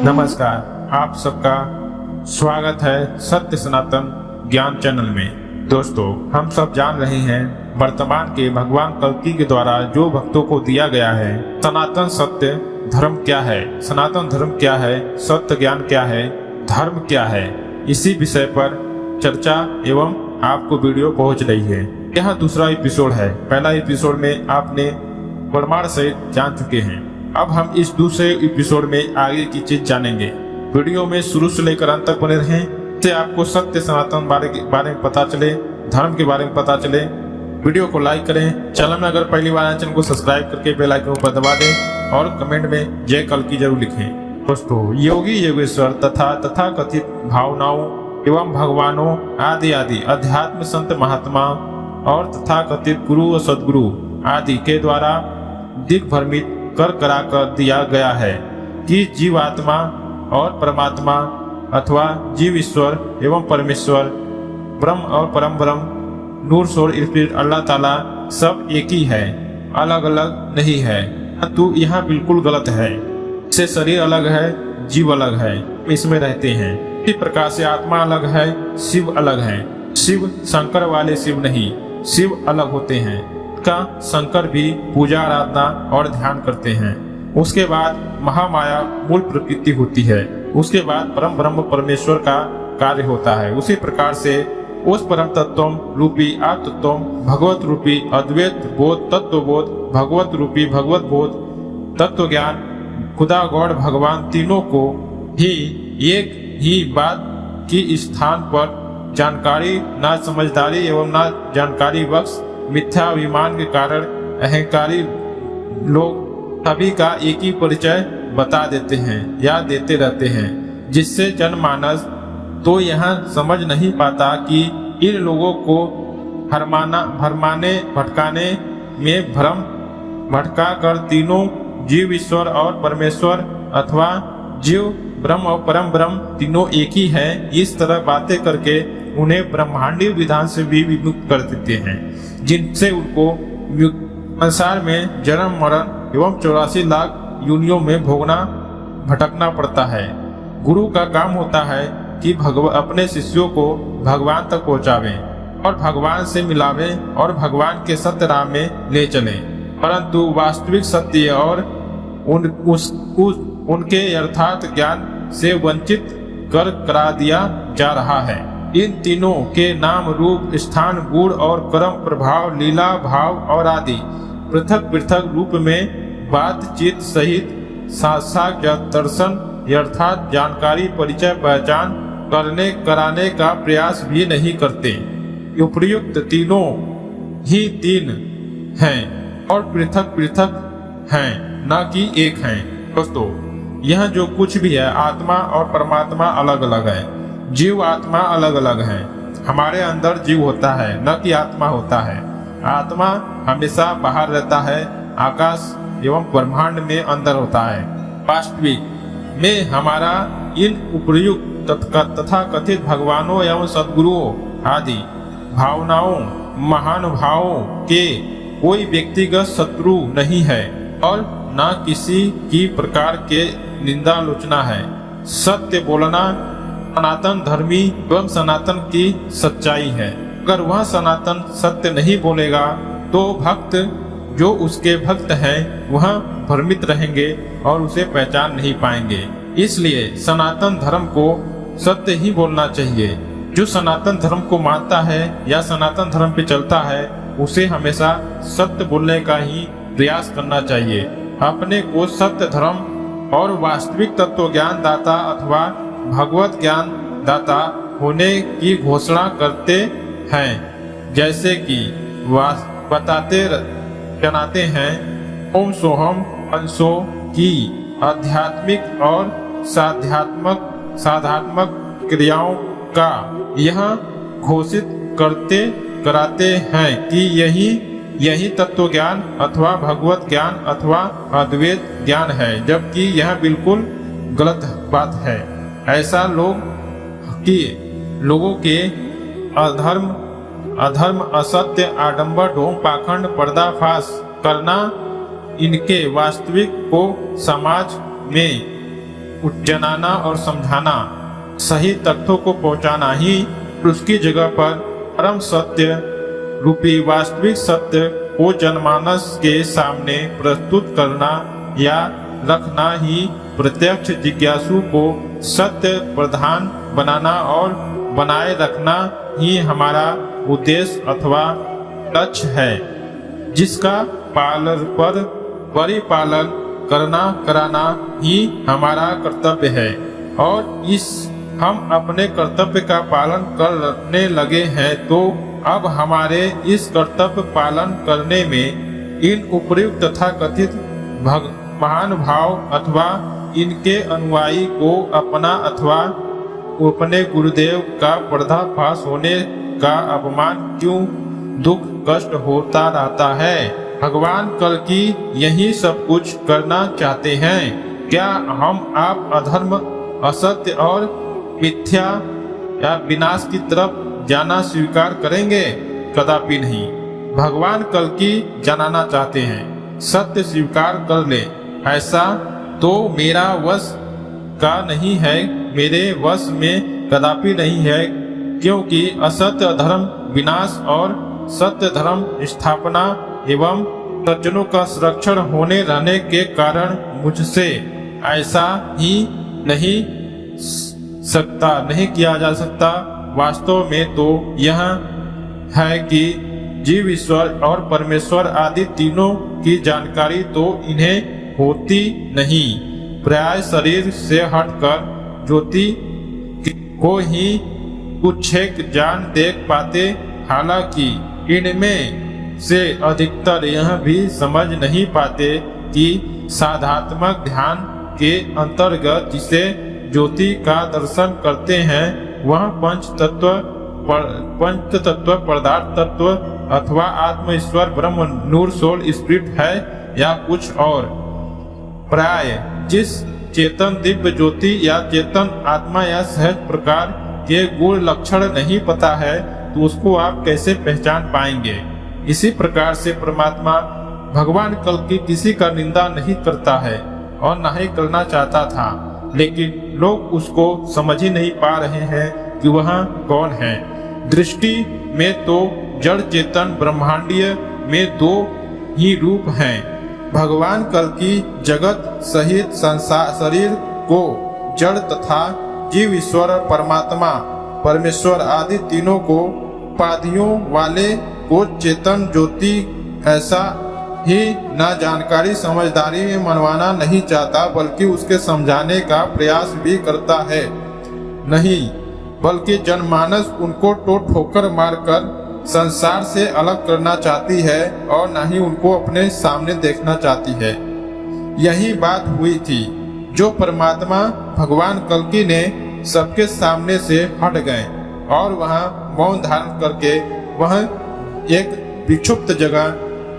नमस्कार, आप सबका स्वागत है सत्य सनातन ज्ञान चैनल में। दोस्तों, हम सब जान रहे हैं वर्तमान के भगवान कल्कि के द्वारा जो भक्तों को दिया गया है सनातन सत्य धर्म क्या है, सनातन धर्म क्या है, सत्य ज्ञान क्या है, धर्म क्या है, इसी विषय पर चर्चा एवं आपको वीडियो पहुंच रही है। यह दूसरा एपिसोड है। पहला एपिसोड में आपने प्रमाण सहित जान चुके हैं। अब हम इस दूसरे एपिसोड में आगे की चीज जानेंगे। वीडियो में शुरू से लेकर अंत तक बने रहें, इससे आपको सत्य सनातन बारे में पता चले, धर्म के बारे में पता चले। वीडियो को लाइक करें, चैनल में अगर पहली बार आए चैनल को सब्सक्राइब करके बेल आइकन पर दबा दें और कमेंट में जय कल्कि जरूर लिखें। दोस्तों, योगी योगेश्वर तथा कथित भावनाओं एवं भगवानों आदि अध्यात्म संत महात्मा और तथा कथित गुरु और सदगुरु आदि के द्वारा दिग्भ्रमित करा कर दिया गया है कि जीवात्मा और परमात्मा अथवा जीव ईश्वर एवं परमेश्वर, ब्रह्म और परम ब्रह्म, नूर सोर स्पिरिट अल्लाह ताला सब एक ही है, अलग अलग नहीं है। तो यह बिल्कुल गलत है। इससे शरीर अलग है, जीव अलग है, इसमें रहते हैं। इसी प्रकार से आत्मा अलग है, शिव अलग है। शिव शंकर वाले शिव नहीं, शिव अलग होते हैं। का शंकर भी पूजा आराधना और ध्यान करते हैं। उसके बाद महामाया मूल प्रकृति होती है। उसके बाद परम ब्रह्म परमेश्वर का कार्य होता है। उसी प्रकार से उस परम तत्व रूपी आत्म भगवत रूपी अद्वैत बोध तत्व बोध, भगवत रूपी भगवत बोध तत्व ज्ञान, खुदा गॉड भगवान तीनों को ही एक ही बात की स्थान पर जानकारी, ना समझदारी एवं ना जानकारी बख्श मिथ्याभिमान के कारण अहंकारी लोग सभी का एक ही परिचय बता देते हैं या देते रहते हैं, जिससे जनमानस तो यह समझ नहीं पाता कि इन लोगों को भरमाने भटकाने में भ्रम भटका कर तीनों जीव ईश्वर और परमेश्वर अथवा जीव ब्रह्म और परम ब्रह्म तीनों एक ही है, इस तरह बातें करके उन्हें ब्रह्मांडीय विधान से भी विमुक्त कर देते हैं, जिनसे उनको संसार में जन्म मरण एवं 84 लाख योनियों में भोगना भटकना पड़ता है। गुरु का काम होता है कि अपने शिष्यों को भगवान तक पहुंचावे और भगवान से मिलावे और भगवान के सत्य राह में ले चले, परंतु वास्तविक सत्य और उनके यथार्थ ज्ञान से वंचित करा दिया जा रहा है। इन तीनों के नाम रूप स्थान गुण और कर्म प्रभाव लीला भाव और आदि पृथक पृथक रूप में बातचीत सहित साक्षात दर्शन अर्थात जानकारी परिचय पहचान कराने का प्रयास भी नहीं करते। उपयुक्त तीनों ही तीन हैं और पृथक पृथक हैं, न कि एक हैं। दोस्तों, यह जो कुछ भी है आत्मा और परमात्मा अलग अलग है, जीव आत्मा अलग अलग है। हमारे अंदर जीव होता है, न कि आत्मा होता है। आत्मा हमेशा बाहर रहता है, आकाश एवं ब्रह्मांड में अंदर होता है। वास्तविक में हमारा इन उपयुक्त तथा कथित भगवानों एवं सदगुरुओं आदि भावनाओं महानुभावों के कोई व्यक्तिगत शत्रु नहीं है और न किसी की प्रकार के निंदालोचना है। सत्य बोलना सनातन धर्मी एवं सनातन की सच्चाई है। अगर वह सनातन सत्य नहीं बोलेगा तो भक्त जो उसके भक्त हैं वह भ्रमित रहेंगे और उसे पहचान नहीं पाएंगे। इसलिए सनातन धर्म को सत्य ही बोलना चाहिए। जो सनातन धर्म को मानता है या सनातन धर्म पे चलता है उसे हमेशा सत्य बोलने का ही प्रयास करना चाहिए। अपने को सत्य धर्म और वास्तविक तत्व ज्ञान दाता अथवा भगवत ज्ञान दाता होने की घोषणा करते हैं, जैसे कि जनाते हैं ओम सोहम अंशों की आध्यात्मिक और साधात्मक क्रियाओं का यह घोषित कराते हैं कि यही तत्व ज्ञान अथवा भगवत ज्ञान अथवा अद्वैत ज्ञान है, जबकि यह बिल्कुल गलत बात है। ऐसा लोगों के अधर्म असत्य आडंबर ढोंग पाखंड पर्दाफाश करना इनके वास्तविक को समाज में जनाना और समझाना, सही तथ्यों को पहुंचाना ही उसकी जगह पर परम सत्य रूपी वास्तविक सत्य को जनमानस के सामने प्रस्तुत करना या रखना ही प्रत्यक्ष जिज्ञासु को सत्य प्रधान बनाना और बनाए रखना ही हमारा उद्देश्य अथवा लक्ष्य है, जिसका परिपालन करना कराना ही हमारा कर्तव्य है। और हम अपने कर्तव्य का पालन करने लगे हैं तो अब हमारे इस कर्तव्य पालन करने में इन उपयुक्त तथा कथित महान भाव अथवा इनके अनुयायी को अपना अथवा अपने गुरुदेव का पर्दाफाश होने का अपमान क्यों दुख कष्ट होता रहता है। भगवान कल की यही सब कुछ करना चाहते हैं। क्या हम आप अधर्म असत्य और मिथ्या या विनाश की तरफ जाना स्वीकार करेंगे? कदापि नहीं। भगवान कल की जनाना चाहते हैं, सत्य स्वीकार कर ले। ऐसा तो मेरा वश का नहीं है, मेरे वश में कदापि नहीं है, क्योंकि असत्य धर्म विनाश और सत्य धर्म स्थापना एवं सज्जनों का संरक्षण होने रहने के कारण मुझसे ऐसा ही नहीं किया जा सकता। वास्तव में तो यह है कि जीव ईश्वर और परमेश्वर आदि तीनों की जानकारी तो इन्हें होती नहीं। प्राय शरीर से हटकर ज्योति को ही कुछ जान देख पाते, हालांकि इनमें से अधिकतर यह भी समझ नहीं पाते कि साधात्मक ध्यान के अंतर्गत जिसे ज्योति का दर्शन करते हैं वह पंच तत्व पदार्थ तत्व अथवा आत्म ईश्वर ब्रह्म नूर सोल स्पिरिट है या कुछ और। प्राय जिस चेतन दिव्य ज्योति या चेतन आत्मा या सहज प्रकार के गुण लक्षण नहीं पता है तो उसको आप कैसे पहचान पाएंगे। इसी प्रकार से परमात्मा भगवान कल की किसी का निंदा नहीं करता है और न ही करना चाहता था, लेकिन लोग उसको समझ ही नहीं पा रहे हैं कि वह कौन है। दृष्टि में तो जड़ चेतन ब्रह्मांडीय में दो ही रूप हैं। भगवान कल की जगत सहित संसार शरीर को जड़ तथा जीव ईश्वर परमात्मा परमेश्वर आदि तीनों को उपाधियों वाले को चेतन ज्योति ऐसा ही न जानकारी समझदारी में मनवाना नहीं चाहता, बल्कि उसके समझाने का प्रयास भी करता है नहीं, बल्कि जनमानस उनको तो ठोकर मारकर संसार से अलग करना चाहती है और न ही उनको अपने सामने देखना चाहती है। यही बात हुई थी जो परमात्मा भगवान कल्कि ने सबके सामने से हट गए और वहां मौन धारण करके वह एक विक्षुब्ध जगह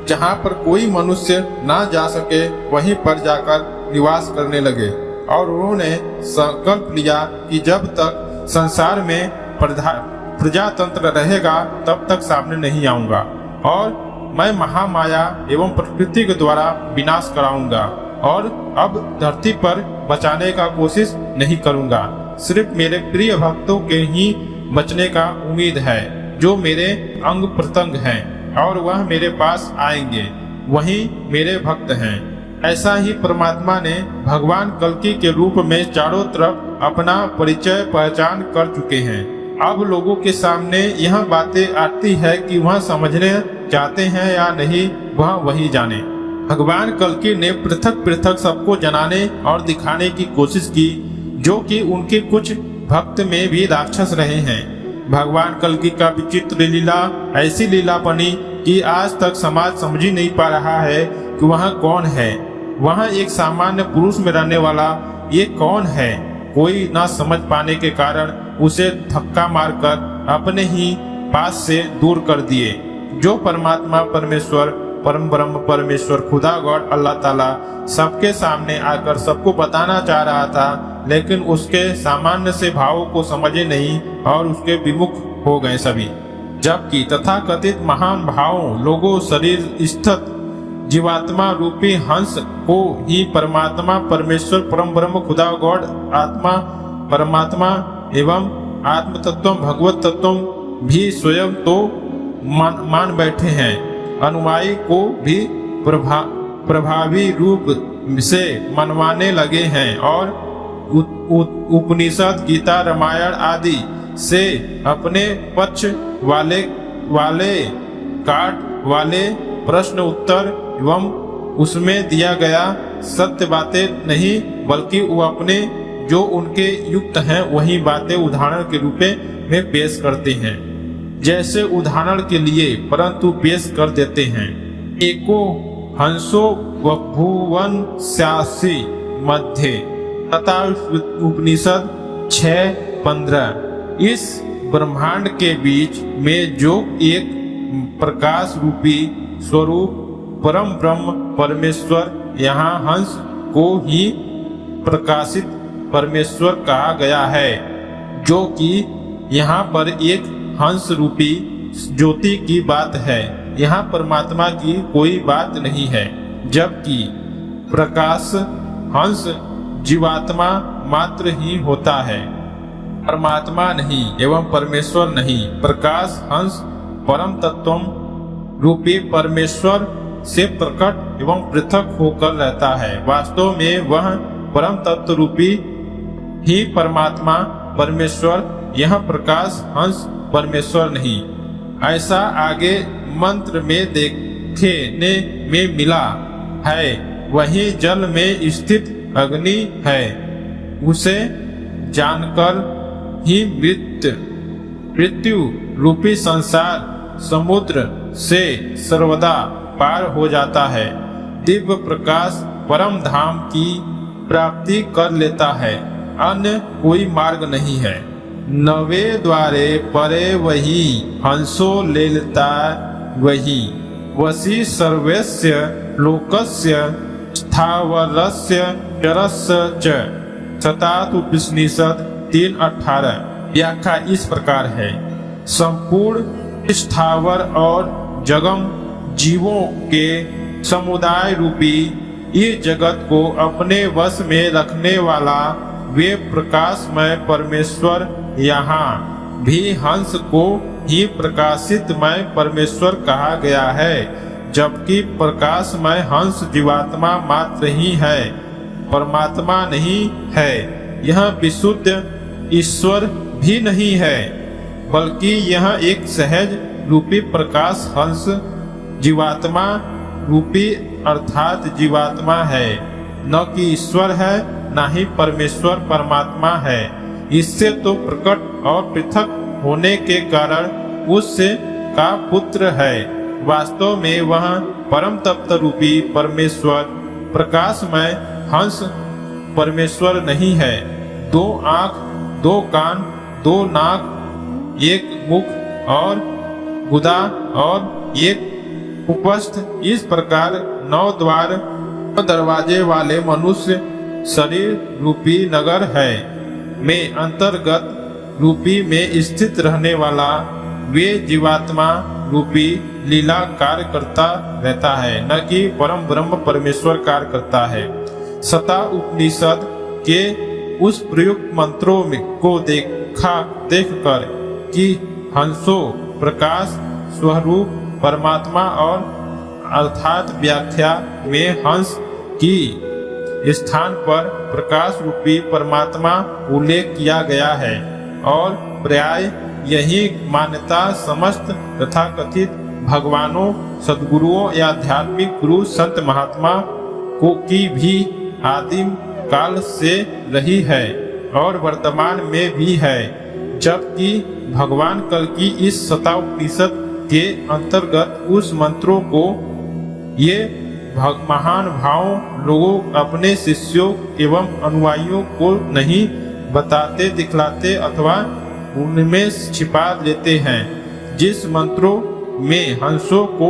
जहां पर कोई मनुष्य ना जा सके वहीं पर जाकर निवास करने लगे। और उन्होंने संकल्प लिया कि जब तक संसार में प्रजातंत्र रहेगा तब तक सामने नहीं आऊंगा और मैं महामाया एवं प्रकृति के द्वारा विनाश कराऊंगा और अब धरती पर बचाने का कोशिश नहीं करूंगा। सिर्फ मेरे प्रिय भक्तों के ही बचने का उम्मीद है जो मेरे अंग प्रत्यंग हैं और वह मेरे पास आएंगे, वही मेरे भक्त हैं। ऐसा ही परमात्मा ने भगवान कल्कि के रूप में चारों तरफ अपना परिचय पहचान कर चुके हैं। अब लोगों के सामने यह बातें आती है कि वह समझने चाहते हैं या नहीं वह वही जाने। भगवान कल्कि ने पृथक पृथक सबको जनाने और दिखाने की कोशिश की, जो कि उनके कुछ भक्त में भी राक्षस रहे हैं। भगवान कल्कि का विचित्र लीला ऐसी लीला बनी कि आज तक समाज समझ ही नहीं पा रहा है कि वह कौन है। वह एक सामान्य पुरुष में रहने वाला ये कौन है। कोई ना समझ पाने के कारण उसे धक्का मारकर अपने ही पास से दूर कर दिए। जो परमात्मा परमेश्वर परम ब्रह्म परमेश्वर खुदा गॉड अल्लाह ताला सबके सामने आकर सबको बताना चाह रहा था, लेकिन उसके सामान्य से भावों को समझे नहीं और उसके विमुख हो गए सभी। जबकि तथाकथित महान भावों लोगों शरीर स्थित जीवात्मा रूपी हंस को ही परमात्मा परमेश्वर परम ब्रह्म खुदा गॉड आत्मा परमात्मा एवं आत्म तत्व भगवत तत्व भी स्वयं तो मान बैठे हैं, अनुयायी को भी प्रभावी रूप से मनवाने लगे हैं और उपनिषद गीता रामायण आदि से अपने पक्ष वाले काट वाले प्रश्न उत्तर एवं उसमें दिया गया सत्य बातें नहीं बल्कि वो अपने जो उनके युक्त हैं वही बातें उदाहरण के रूप में पेश करते हैं, जैसे उदाहरण के लिए परंतु पेश कर देते हैं। एको हंसो बभूवन स्यासी मध्य तथा उपनिषद 6:15। इस ब्रह्मांड के बीच में जो एक प्रकाश रूपी स्वरूप परम ब्रह्म परमेश्वर, यहाँ हंस को ही प्रकाशित परमेश्वर कहा गया है, जो कि यहाँ पर एक हंस रूपी ज्योति की बात है, यहाँ परमात्मा की कोई बात नहीं है। जबकि प्रकाश हंस जीवात्मा मात्र ही होता है, परमात्मा नहीं एवं परमेश्वर नहीं। प्रकाश हंस परम तत्व रूपी परमेश्वर से प्रकट एवं पृथक होकर रहता है। वास्तव में वह परम तत्व रूपी ही परमात्मा परमेश्वर, यह प्रकाश हंस परमेश्वर नहीं। ऐसा आगे मंत्र में देखने में मिला है। वही जल में स्थित अग्नि है, उसे जानकर ही मृत्यु रूपी संसार समुद्र से सर्वदा पार हो जाता है। दिव्य प्रकाश परम धाम की प्राप्ति कर लेता है, अन्य कोई मार्ग नहीं है। नवे द्वारे परे वही हंसो लेलता वही वसी सर्वस्य लोकस्य स्थावरस्य चरस्य च। शतात उपनिषद 3:18। व्याख्या इस प्रकार है। संपूर्ण स्थावर और जगम जीवों के समुदाय रूपी इस जगत को अपने वश में रखने वाला वे प्रकाशमय परमेश्वर, यहाँ भी हंस को ही प्रकाशितमय परमेश्वर कहा गया है, जबकि प्रकाशमय हंस जीवात्मा मात्र ही है, परमात्मा नहीं है। यह विशुद्ध ईश्वर भी नहीं है, बल्कि यह एक सहज रूपी प्रकाश हंस जीवात्मा रूपी अर्थात जीवात्मा है, न कि ईश्वर है, न ही परमेश्वर परमात्मा है। इससे तो प्रकट और पृथक होने के कारण उससे का पुत्र है। वास्तव में वह परम तत्व रूपी परमेश्वर प्रकाशमय हंस परमेश्वर नहीं है। 2 आँख, 2 कान, 2 नाक, 1 मुख और गुदा और 1 उपस्थ, इस प्रकार 9 द्वार 9 दरवाजे वाले मनुष्य शरीर रूपी नगर है में अंतर्गत रूपी में स्थित रहने वाला वे जीवात्मा रूपी लीला कार्य करता रहता है, न कि परम ब्रह्म परमेश्वर कार्य करता है। सता उपनिषद के उस प्रयुक्त मंत्रों में को देखकर कि हंसो प्रकाश स्वरूप परमात्मा और अर्थात व्याख्या में हंस की स्थान पर प्रकाश रूपी परमात्मा उल्लेख किया गया है, और प्राय यही मान्यता समस्त तथा कथित भगवानों, सद्गुरुओं या आध्यात्मिक गुरु संत महात्मा को की भी आदिम काल से रही है और वर्तमान में भी है। जबकि भगवान कल की इस सता उपनिषद के अंतर्गत उस मंत्रों को ये महान भाव लोगों अपने शिष्यों एवं अनुयायियों को नहीं बताते, दिखलाते अथवा उनमें छिपा लेते हैं। जिस मंत्रों में हंसों को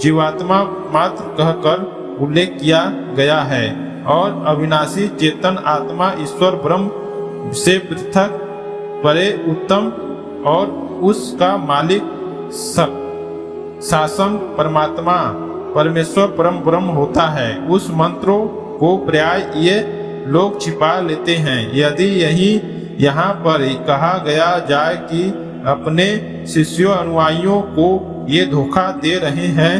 जीवात्मा मात्र कहकर उल्लेख किया गया है और अविनाशी चेतन आत्मा ईश्वर ब्रह्म से पृथक परे उत्तम और उसका मालिक शासन परमात्मा परमेश्वर परम ब्रह्म होता है, उस मंत्रों को प्राय ये लोग छिपा लेते हैं। यदि यही यहाँ पर कहा गया जाए कि अपने शिष्यों अनुयायियों को ये धोखा दे रहे हैं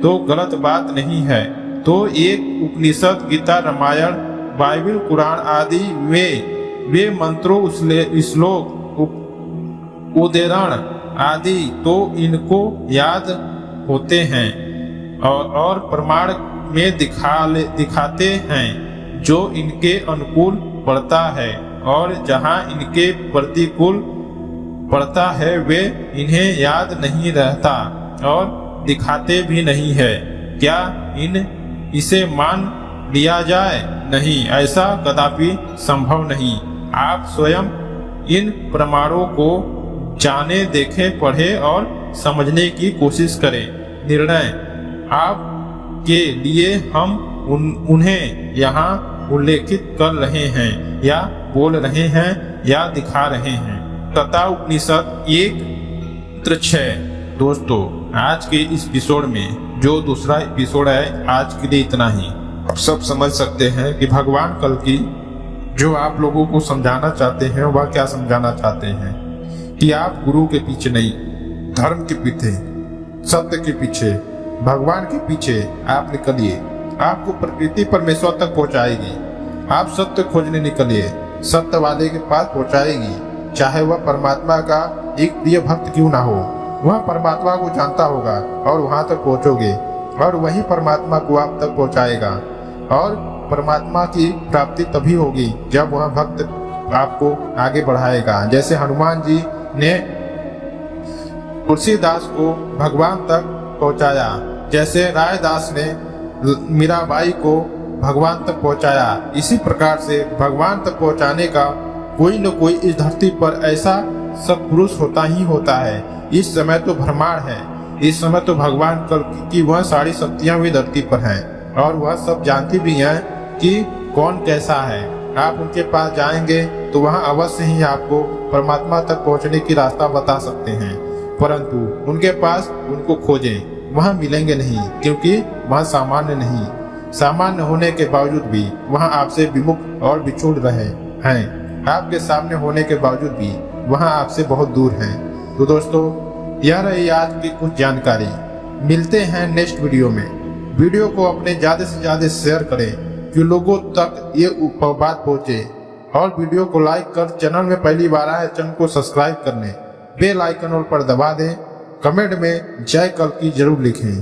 तो गलत बात नहीं है। तो एक उपनिषद, गीता, रामायण, बाइबल, कुरान आदि वे मंत्रों, श्लोक, उद्धरण आदि तो इनको याद होते हैं और प्रमाण में दिखाते हैं जो इनके अनुकूल पड़ता है, और जहाँ इनके प्रतिकूल पड़ता है वे इन्हें याद नहीं रहता और दिखाते भी नहीं है। क्या इसे मान लिया जाए? नहीं, ऐसा कदापि संभव नहीं। आप स्वयं इन प्रमाणों को जाने, देखे, पढ़े और समझने की कोशिश करें। निर्णय आपके लिए हम उन्हें यहाँ उल्लेखित कर रहे हैं या बोल रहे हैं या दिखा रहे हैं। तथा उपनिषद 1:6। दोस्तों, आज के इस एपिसोड में जो दूसरा एपिसोड है, आज के लिए इतना ही। आप सब समझ सकते हैं कि भगवान कल की जो आप लोगों को समझाना चाहते हैं वह क्या समझाना चाहते हैं कि आप गुरु के पीछे नहीं, धर्म के पीछे, सत्य के पीछे, भगवान के पीछे आप निकलिए। आपको प्रकृति परमेश्वर तक पहुंचाएगी। आप सत्य खोजने निकलिए, सत्य वाले के पास पहुंचाएगी। चाहे वह परमात्मा का एक प्रिय भक्त क्यों ना हो, वह परमात्मा को जानता होगा और वहां तक पहुंचोगे और वही परमात्मा को आप तक पहुंचाएगा। और परमात्मा की प्राप्ति तभी होगी जब वह भक्त आपको आगे बढ़ाएगा। जैसे हनुमान जी ने तुलसीदास को भगवान तक पहुंचाया, जैसे रायदास ने मीराबाई को भगवान तक पहुंचाया, इसी प्रकार से भगवान तक पहुंचाने का कोई न कोई इस धरती पर ऐसा सत्पुरुष होता ही होता है। इस समय तो भ्रमाण है, इस समय तो भगवान कल की वह सारी शक्तियां भी धरती पर हैं और वह सब जानती भी हैं कि कौन कैसा है। आप उनके पास जाएंगे तो वहां अवश्य ही आपको परमात्मा तक पहुंचने की रास्ता बता सकते हैं, परंतु उनके पास उनको खोजें, वहां मिलेंगे नहीं, क्योंकि वहां सामान्य नहीं। सामान्य होने के बावजूद भी वहां आपसे विमुख और बिछुड़ रहे हैं। आपके सामने होने के बावजूद भी वहां आपसे बहुत दूर हैं। तो दोस्तों, यह रही आज की कुछ जानकारी। मिलते हैं नेक्स्ट वीडियो में। वीडियो को अपने ज्यादा से ज्यादा शेयर करें कि लोगों तक ये बात पहुंचे, और वीडियो को लाइक कर, चैनल में पहली बार आए चैनल को सब्सक्राइब करने, बेल आइकन पर दबा दें। कमेंट में जय कल की जरूर लिखें।